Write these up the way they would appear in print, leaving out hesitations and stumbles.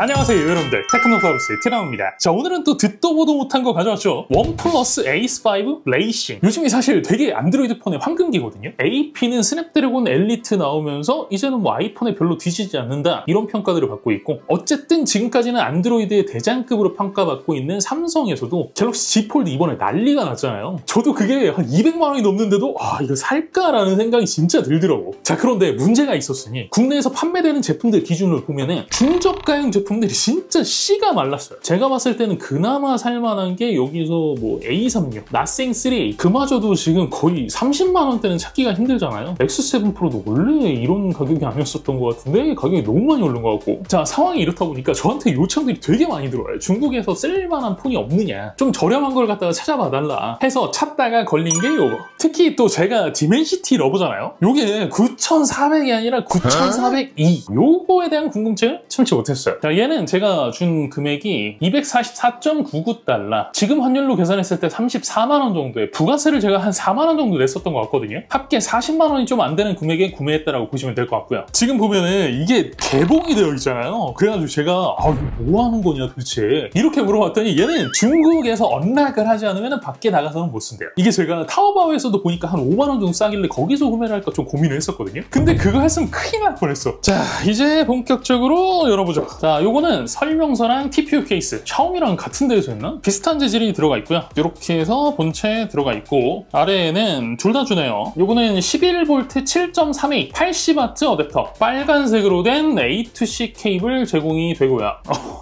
안녕하세요 여러분들, 테크노사우루스의 티라노입니다. 자, 오늘은 또 듣도 보도 못한 거 가져왔죠. 원플러스 에이스5 레이싱. 요즘이 사실 되게 안드로이드 폰의 황금기거든요. AP는 스냅드래곤 엘리트 나오면서 이제는 뭐 아이폰에 별로 뒤지지 않는다, 이런 평가들을 받고 있고, 어쨌든 지금까지는 안드로이드의 대장급으로 평가받고 있는 삼성에서도 갤럭시 Z 폴드 이번에 난리가 났잖아요. 저도 그게 한 200만 원이 넘는데도 이거 살까라는 생각이 진짜 들더라고. 자, 그런데 문제가 있었으니 국내에서 판매되는 제품들 기준으로 보면은 중저가형 제품들이 진짜 씨가 말랐어요. 제가 봤을 때는 그나마 살만한 게 여기서 뭐 A36, 나싱 3A, 그마저도 지금 거의 30만 원대는 찾기가 힘들잖아요. X7 프로도 원래 이런 가격이 아니었었던 것 같은데 가격이 너무 많이 오른 것 같고. 자, 상황이 이렇다 보니까 저한테 요청들이 되게 많이 들어와요. 중국에서 쓸만한 폰이 없느냐, 좀 저렴한 걸 갖다가 찾아봐 달라 해서 찾다가 걸린 게 요거. 특히 또 제가 디멘시티 러버잖아요. 요게 9,400이 아니라 9,402. 요거에 대한 궁금증을 참지 못했어요. 자, 얘는 제가 준 금액이 244.99달러. 지금 환율로 계산했을 때 34만 원 정도에 부가세를 제가 한 4만 원 정도 냈었던 것 같거든요. 합계 40만 원이 좀 안 되는 금액에 구매했다라고 보시면 될 것 같고요. 지금 보면은 이게 개봉이 되어 있잖아요. 그래가지고 제가 이거 뭐 하는 거냐 도대체 이렇게 물어봤더니 얘는 중국에서 언락을 하지 않으면 밖에 나가서는 못 쓴대요. 이게 제가 타오바오에서도 보니까 한 5만 원 정도 싸길래 거기서 구매를 할까 좀 고민을 했었거든요. 근데 그거 했으면 큰일 날 뻔했어. 자, 이제 본격적으로 열어보죠. 자, 요거는 설명서랑 TPU 케이스, 샤오미랑 같은 데에서 했나? 비슷한 재질이 들어가 있고요. 이렇게 해서 본체 들어가 있고, 아래에는 둘 다 주네요. 요거는 11V 7.3A 80W 어댑터, 빨간색으로 된 A2C 케이블 제공이 되고요.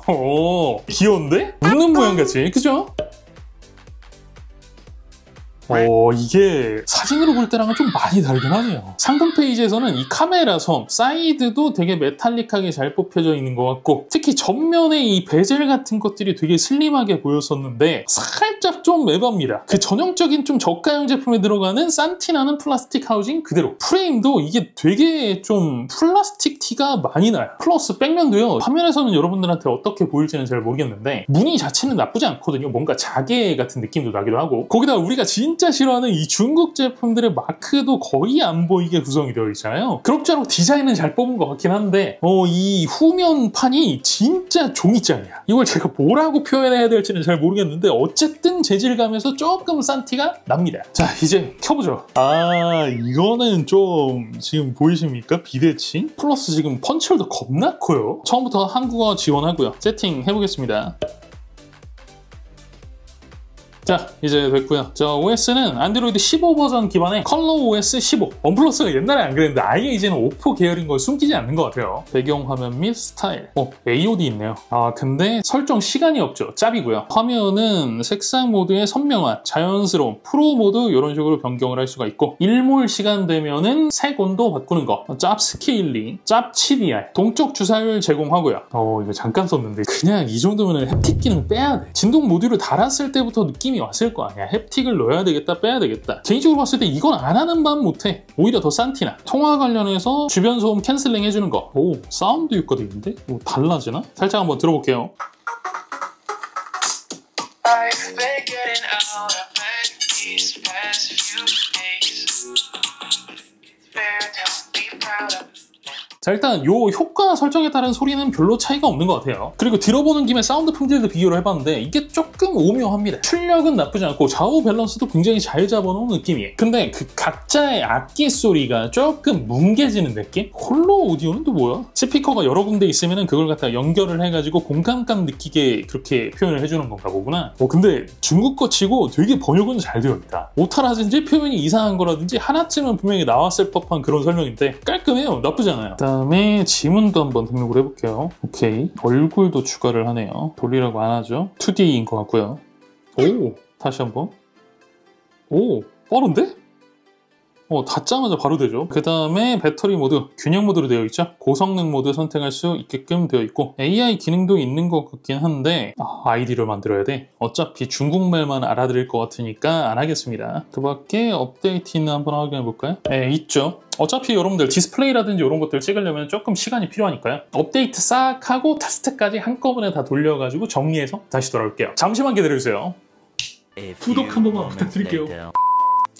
오, 귀여운데? 웃는 모양같이, 그죠? 이게 사진으로 볼 때랑은 좀 많이 다르긴 하네요. 상품 페이지에서는 이 카메라 섬, 사이드도 되게 메탈릭하게 잘 뽑혀져 있는 것 같고, 특히 전면에 이 베젤 같은 것들이 되게 슬림하게 보였었는데 살짝 좀 에바입니다. 그 전형적인 좀 저가형 제품에 들어가는 산티나는 플라스틱 하우징 그대로. 프레임도 이게 되게 좀 플라스틱 티가 많이 나요. 플러스 백면도요, 화면에서는 여러분들한테 어떻게 보일지는 잘 모르겠는데 무늬 자체는 나쁘지 않거든요. 뭔가 자개 같은 느낌도 나기도 하고, 거기다 우리가 진짜 싫어하는 이 중국 제품들의 마크도 거의 안 보이게 구성이 되어 있잖아요. 그럭저럭 디자인은 잘 뽑은 것 같긴 한데 이 후면판이 진짜 종이장이야. 이걸 제가 뭐라고 표현해야 될지는 잘 모르겠는데 어쨌든 재질감에서 조금 싼 티가 납니다. 자, 이제 켜보죠. 이거는 좀 지금 보이십니까? 비대칭? 플러스 지금 펀치홀더 겁나 커요. 처음부터 한국어 지원하고요. 세팅 해보겠습니다. 자, 이제 됐고요. 자, OS는 안드로이드 15 버전 기반의 컬러 OS 15. 원플러스가 옛날에 안 그랬는데 아예 이제는 오포 계열인 걸 숨기지 않는 것 같아요. 배경 화면 및 스타일. AOD 있네요. 근데 설정 시간이 없죠. 짭이고요. 화면은 색상 모드의 선명한, 자연스러운, 프로 모드 이런 식으로 변경을 할 수가 있고, 일몰 시간 되면은 색 온도 바꾸는 거, 짭 스케일링, 짭 HDR, 동적 주사율 제공하고요. 이거 잠깐 썼는데 그냥 이 정도면 햅틱 기능 빼야 돼. 진동 모듈을 달았을 때부터 느낌이 왔을 거 아니야. 햅틱을 넣어야 되겠다, 빼야 되겠다. 개인적으로 봤을 때 이건 안 하는 반 못해. 오히려 더 산티나. 통화 관련해서 주변 소음 캔슬링 해주는 거. 사운드 효과도 있는데? 달라지나? 살짝 한번 들어볼게요. 자, 일단 요 효과 설정에 따른 소리는 별로 차이가 없는 것 같아요. 그리고 들어보는 김에 사운드 품질도 비교를 해봤는데 이게 조금 오묘합니다. 출력은 나쁘지 않고 좌우 밸런스도 굉장히 잘 잡아놓은 느낌이에요. 근데 그 각자의 악기 소리가 조금 뭉개지는 느낌? 홀로 오디오는 또 뭐야? 스피커가 여러 군데 있으면 그걸 갖다 연결을 해가지고 공간감 느끼게 그렇게 표현을 해주는 건가 보구나. 근데 중국 거 치고 되게 번역은 잘 되어 있다. 오타라든지 표현이 이상한 거라든지 하나쯤은 분명히 나왔을 법한 그런 설명인데 깔끔해요. 나쁘지 않아요. 그다음에 지문도 한번 등록을 해볼게요. 오케이. 얼굴도 추가를 하네요. 돌리라고 안 하죠. 2D인 것 같고요. 다시 한번. 빠른데? 닫자마자 바로 되죠. 그 다음에 배터리 모드, 균형 모드로 되어 있죠. 고성능 모드 선택할 수 있게끔 되어 있고, AI 기능도 있는 것 같긴 한데 아이디를 만들어야 돼. 어차피 중국말만 알아들을 것 같으니까 안 하겠습니다. 그 밖에 업데이트 있나 한번 확인해 볼까요? 네, 있죠. 어차피 여러분들 디스플레이라든지 이런 것들 찍으려면 조금 시간이 필요하니까요. 업데이트 싹 하고 테스트까지 한꺼번에 다 돌려가지고 정리해서 다시 돌아올게요. 잠시만 기다려주세요. 구독 한 번만 부탁드릴게요.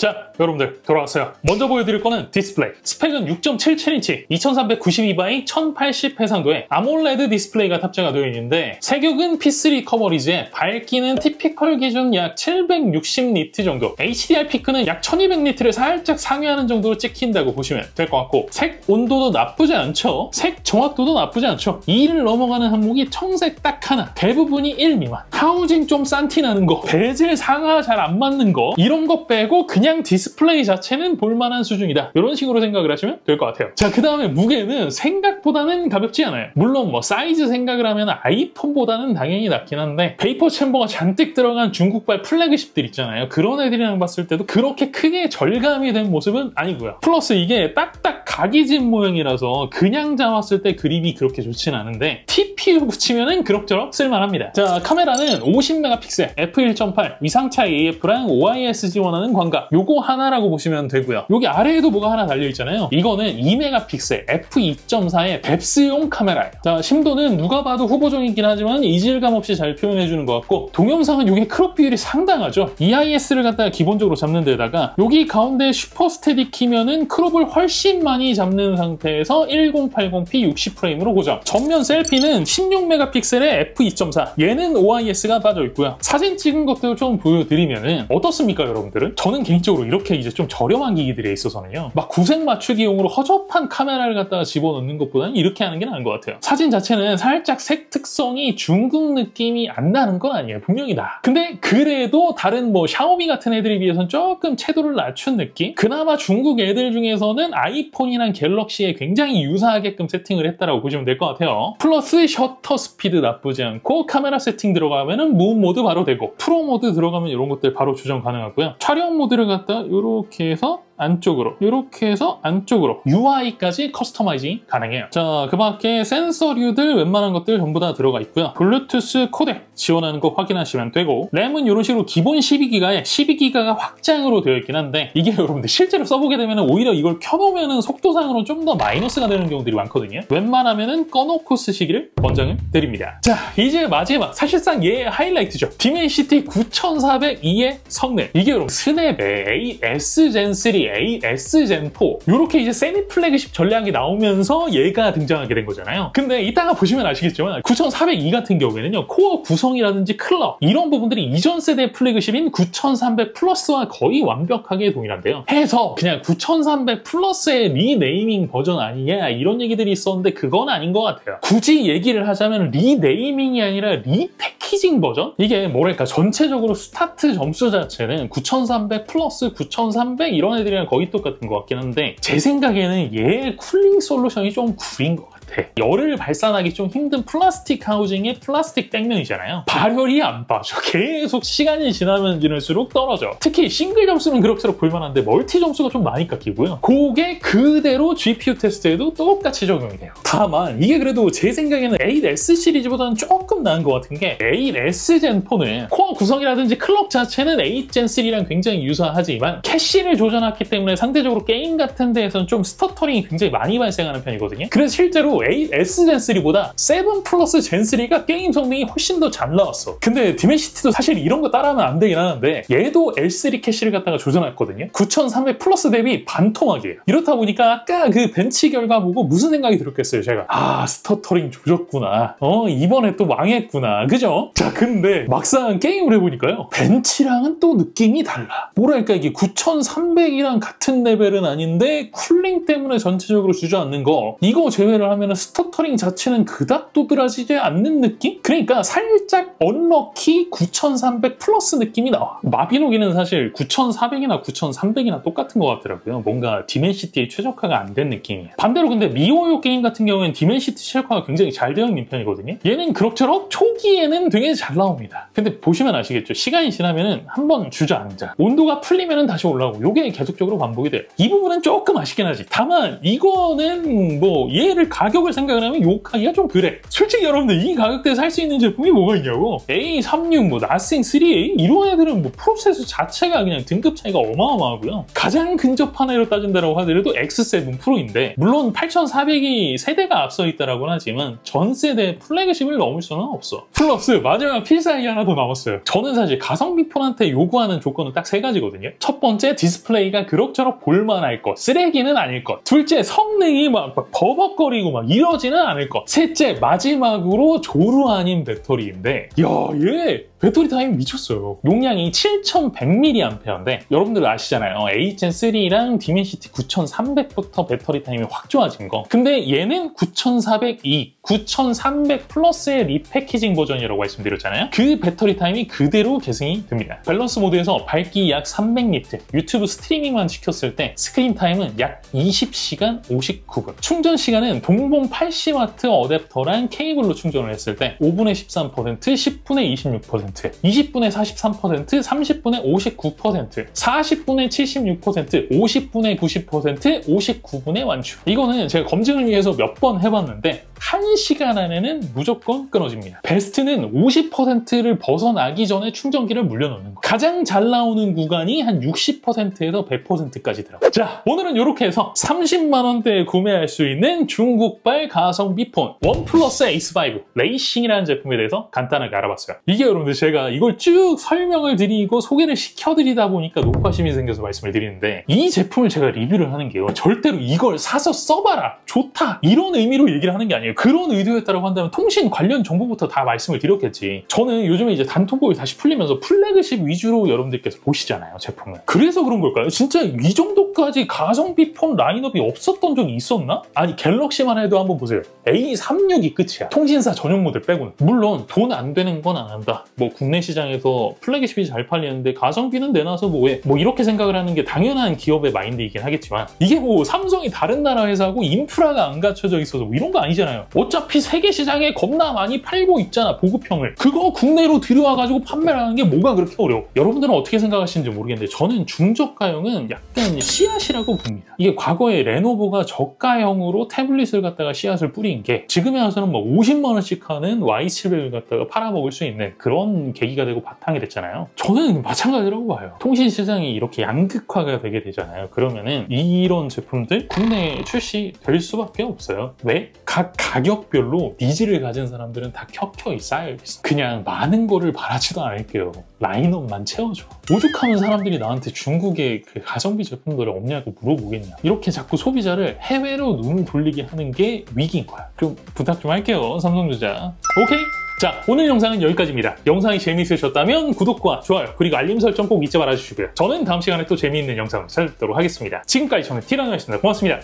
자, 여러분들 돌아왔어요. 먼저 보여드릴 거는 디스플레이. 스펙은 6.77인치 2392바이 1080 해상도의 아몰레드 디스플레이가 탑재가 되어 있는데 색역은 P3 커버리지에 밝기는 티피컬 기준 약 760니트 정도, HDR 피크는 약 1200니트를 살짝 상회하는 정도로 찍힌다고 보시면 될 것 같고, 색 온도도 나쁘지 않죠. 색 정확도도 나쁘지 않죠. 2를 넘어가는 항목이 청색 딱 하나, 대부분이 1 미만. 하우징 좀 싼티 나는 거, 베젤 상하 잘 안 맞는 거, 이런 거 빼고 그냥 디스플레이 자체는 볼만한 수준이다. 이런 식으로 생각을 하시면 될 것 같아요. 자, 그 다음에 무게는 생각보다는 가볍지 않아요. 물론 뭐 사이즈 생각을 하면 아이폰보다는 당연히 낫긴 한데, 베이퍼 챔버가 잔뜩 들어간 중국발 플래그십들 있잖아요. 그런 애들이랑 봤을 때도 그렇게 크게 절감이 된 모습은 아니고요. 플러스 이게 딱딱 각이진 모양이라서 그냥 잡았을 때 그립이 그렇게 좋진 않은데 TPU 붙이면은 그럭저럭 쓸만합니다. 자, 카메라는 50메가픽셀 f1.8 위상차 AF랑 OIS 지원하는 광각, 요거 하나라고 보시면 되고요. 여기 아래에도 뭐가 하나 달려있잖아요. 이거는 2메가픽셀 f2.4의 뱁스용 카메라예요. 자, 심도는 누가 봐도 후보종이긴 하지만 이질감 없이 잘 표현해주는 것 같고, 동영상은 이게 크롭 비율이 상당하죠. EIS를 갖다가 기본적으로 잡는 데다가 여기 가운데 슈퍼 스테디 키면은 크롭을 훨씬 많이 잡는 상태에서 1080p 60프레임으로 고정. 전면 셀피는 16메가픽셀의 f2.4, 얘는 OIS가 빠져있고요. 사진 찍은 것도 좀 보여드리면은 어떻습니까, 여러분들은? 저는 개인적으로 이렇게 이제 좀 저렴한 기기들에 있어서는요, 막 구색 맞추기용으로 허접한 카메라를 갖다가 집어넣는 것보다는 이렇게 하는 게 나은 것 같아요. 사진 자체는 살짝 색 특성이 중국 느낌이 안 나는 건 아니에요. 분명히 나. 근데 그래도 다른 뭐 샤오미 같은 애들에 비해서는 조금 채도를 낮춘 느낌? 그나마 중국 애들 중에서는 아이폰이랑 갤럭시에 굉장히 유사하게끔 세팅을 했다라고 보시면 될 것 같아요. 플러스 셔터 스피드 나쁘지 않고, 카메라 세팅 들어가면은 무음 모드 바로 되고, 프로 모드 들어가면 이런 것들 바로 조정 가능하고요. 촬영 모드를 갖다 이렇게 해서 안쪽으로, 이렇게 해서 안쪽으로 UI까지 커스터마이징 가능해요. 자, 그 밖에 센서류들 웬만한 것들 전부 다 들어가 있고요. 블루투스 코덱 지원하는 거 확인하시면 되고, 램은 이런 식으로 기본 12기가에 12기가가 확장으로 되어 있긴 한데, 이게 여러분들 실제로 써보게 되면 오히려 이걸 켜놓으면 속도상으로 좀 더 마이너스가 되는 경우들이 많거든요. 웬만하면 꺼놓고 쓰시기를 권장을 드립니다. 자, 이제 마지막, 사실상 얘의 하이라이트죠. 디멘시티 9402의 성능. 이게 여러분 스냅의 AS Gen 3, AS Gen 4 이렇게 이제 세미 플래그십 전략이 나오면서 얘가 등장하게 된 거잖아요. 근데 이따가 보시면 아시겠지만 9402 같은 경우에는요, 코어 구성이라든지 클럭 이런 부분들이 이전 세대 플래그십인 9300 플러스와 거의 완벽하게 동일한데요. 해서 그냥 9300 플러스의 리네이밍 버전 아니냐 이런 얘기들이 있었는데 그건 아닌 것 같아요. 굳이 얘기를 하자면 리네이밍이 아니라 리패키징 버전? 이게 뭐랄까, 전체적으로 스타트 점수 자체는 9300 플러스 9300 이런 애들이랑 거의 똑같은 것 같긴 한데, 제 생각에는 얘의 쿨링 솔루션이 좀 구린 것 같아요. 열을 발산하기 좀 힘든 플라스틱 하우징의 플라스틱 땡면이잖아요. 발열이 안 빠져. 계속 시간이 지나면 지날수록 떨어져. 특히 싱글 점수는 그럭저럭 볼만한데 멀티 점수가 좀 많이 깎이고요. 그게 그대로 GPU 테스트에도 똑같이 적용이 돼요. 다만 이게 그래도 제 생각에는 8S 시리즈보다는 조금 나은 것 같은 게, 8S Gen 4는 코어 구성이라든지 클럭 자체는 8 Gen 3랑 굉장히 유사하지만 캐시를 조져놨기 때문에 상대적으로 게임 같은 데에서는 좀 스터터링이 굉장히 많이 발생하는 편이거든요. 그래서 실제로 8S Gen 3보다 7 플러스 Gen 3가 게임 성능이 훨씬 더 잘 나왔어. 근데 디멘시티도 사실 이런 거 따라하면 안 되긴 하는데, 얘도 L3 캐시를 갖다가 조져놨거든요. 9300 플러스 대비 반토막이에요. 이렇다 보니까 아까 그 벤치 결과 보고 무슨 생각이 들었겠어요, 제가. 아, 스터터링 조졌구나. 이번에 또 망했구나. 그죠? 자, 근데 막상 게임을 해보니까요, 벤치랑은 또 느낌이 달라. 뭐랄까, 이게 9300이랑 같은 레벨은 아닌데 쿨링 때문에 전체적으로 주저앉는 거, 이거 제외를 하면 스터터링 자체는 그닥 도드라지지 않는 느낌? 그러니까 살짝 언럭키 9300 플러스 느낌이 나와. 마비노기는 사실 9400이나 9300이나 똑같은 것 같더라고요. 뭔가 디멘시티에 최적화가 안 된 느낌이에요. 반대로 근데 미호요 게임 같은 경우에는 디멘시티 최적화가 굉장히 잘 되어 있는 편이거든요. 얘는 그럭저럭 초기에는 되게 잘 나옵니다. 근데 보시면 아시겠죠? 시간이 지나면은 한번 주저앉아. 온도가 풀리면은 다시 올라오고, 요게 계속적으로 반복이 돼요. 이 부분은 조금 아쉽긴 하지. 다만 이거는 뭐 얘를 가격 가격을 생각을 하면 욕하기가 좀 그래. 솔직히 여러분들 이 가격대에 살 수 있는 제품이 뭐가 있냐고. A36, 뭐 나싱 3A 이런 애들은 뭐 프로세서 자체가 그냥 등급 차이가 어마어마하고요. 가장 근접한 애로 따진다고 하더라도 X7 프로인데 물론 8400이 세대가 앞서 있다라고는 하지만 전 세대 플래그십을 넘을 수는 없어. 플러스 마지막 필살기 하나 더 남았어요. 저는 사실 가성비 폰한테 요구하는 조건은 딱 3가지거든요. 첫 번째, 디스플레이가 그럭저럭 볼만할 것, 쓰레기는 아닐 것. 둘째, 성능이 막 버벅거리고 막 이러지는 않을 것. 셋째, 마지막으로 조루 아닌 배터리인데 야, 얘 배터리 타임 미쳤어요. 용량이 7100mAh인데 여러분들 아시잖아요. HN3랑 디멘시티 9300부터 배터리 타임이 확 좋아진 거. 근데 얘는 9402, 9300 플러스의 리패키징 버전이라고 말씀드렸잖아요. 그 배터리 타임이 그대로 계승이 됩니다. 밸런스 모드에서 밝기 약 300니트, 유튜브 스트리밍만 시켰을 때 스크린 타임은 약 20시간 59분. 충전 시간은 동봉 80W 어댑터랑 케이블로 충전을 했을 때 5분에 13%, 10분에 26%, 20분에 43%, 30분에 59%, 40분에 76%, 50분에 90%, 59분에 완충. 이거는 제가 검증을 위해서 몇 번 해봤는데 1시간 안에는 무조건 끊어집니다. 베스트는 50%를 벗어나기 전에 충전기를 물려놓는 거. 가장 잘 나오는 구간이 한 60%에서 100%까지 들어가요. 자, 오늘은 이렇게 해서 30만 원대에 구매할 수 있는 중국발 가성비 폰 원플러스 에이스5 레이싱이라는 제품에 대해서 간단하게 알아봤어요. 이게 여러분들 제가 이걸 쭉 설명을 드리고 소개를 시켜드리다 보니까 녹화심이 생겨서 말씀을 드리는데 이 제품을 제가 리뷰를 하는 게요. 절대로 이걸 사서 써봐라, 좋다, 이런 의미로 얘기를 하는 게 아니에요. 그런 의도였다고 한다면 통신 관련 정보부터 다 말씀을 드렸겠지. 저는 요즘에 이제 단통법이 다시 풀리면서 플래그십 위주로 여러분들께서 보시잖아요, 제품을. 그래서 그런 걸까요? 진짜 이 정도까지 가성비 폰 라인업이 없었던 적이 있었나? 아니, 갤럭시만 해도 한번 보세요. A36이 끝이야. 통신사 전용 모델 빼고는. 물론 돈 안 되는 건 안 한다. 뭐 국내 시장에서 플래그십이 잘 팔리는데 가성비는 내놔서 뭐해? 뭐 이렇게 생각을 하는 게 당연한 기업의 마인드이긴 하겠지만 이게 뭐 삼성이 다른 나라 회사고 인프라가 안 갖춰져 있어서 뭐 이런 거 아니잖아요. 어차피 세계 시장에 겁나 많이 팔고 있잖아, 보급형을. 그거 국내로 들여와가지고 판매를 하는 게 뭐가 그렇게 어려워? 여러분들은 어떻게 생각하시는지 모르겠는데 저는 중저가형은 약간 씨앗이라고 봅니다. 이게 과거에 레노버가 저가형으로 태블릿을 갖다가 씨앗을 뿌린 게 지금에 와서는 뭐 50만 원씩 하는 Y700을 갖다가 팔아먹을 수 있는 그런 계기가 되고 바탕이 됐잖아요. 저는 마찬가지라고 봐요. 통신 시장이 이렇게 양극화가 되게 되잖아요. 그러면은 이런 제품들 국내에 출시될 수밖에 없어요. 왜? 각 가격별로 니즈를 가진 사람들은 다 켜켜이 쌓여있어. 그냥 많은 거를 바라지도 않을게요. 라인업만 채워줘. 오죽하면 사람들이 나한테 중국의 그 가성비 제품들을 없냐고 물어보겠냐. 이렇게 자꾸 소비자를 해외로 눈을 돌리게 하는 게 위기인 거야. 그럼 부탁 좀 할게요, 삼성전자. 오케이? 자, 오늘 영상은 여기까지입니다. 영상이 재미있으셨다면 구독과 좋아요 그리고 알림 설정 꼭 잊지 말아주시고요. 저는 다음 시간에 또 재미있는 영상으로 찾아뵙도록 하겠습니다. 지금까지 저는 티라노였습니다. 고맙습니다.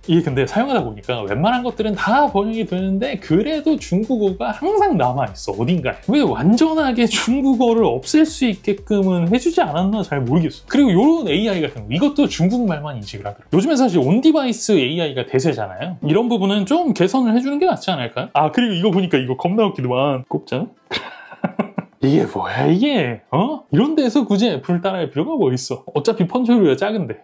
이게 근데 사용하다 보니까 웬만한 것들은 다 번역이 되는데 그래도 중국어가 항상 남아있어, 어딘가에. 왜 완전하게 중국어를 없앨 수 있게끔은 해주지 않았나 잘 모르겠어. 그리고 이런 AI 같은 거, 이것도 중국말만 인식을 하더라고요. 요즘엔 사실 온디바이스 AI가 대세잖아요. 이런 부분은 좀 개선을 해주는 게 낫지 않을까요? 아, 그리고 이거 보니까 이거 겁나 웃기더만. 꼽자. 이게 뭐야 이게? 이런 데서 굳이 애플 따라할 필요가 뭐 있어. 어차피 펀치율이 작은데.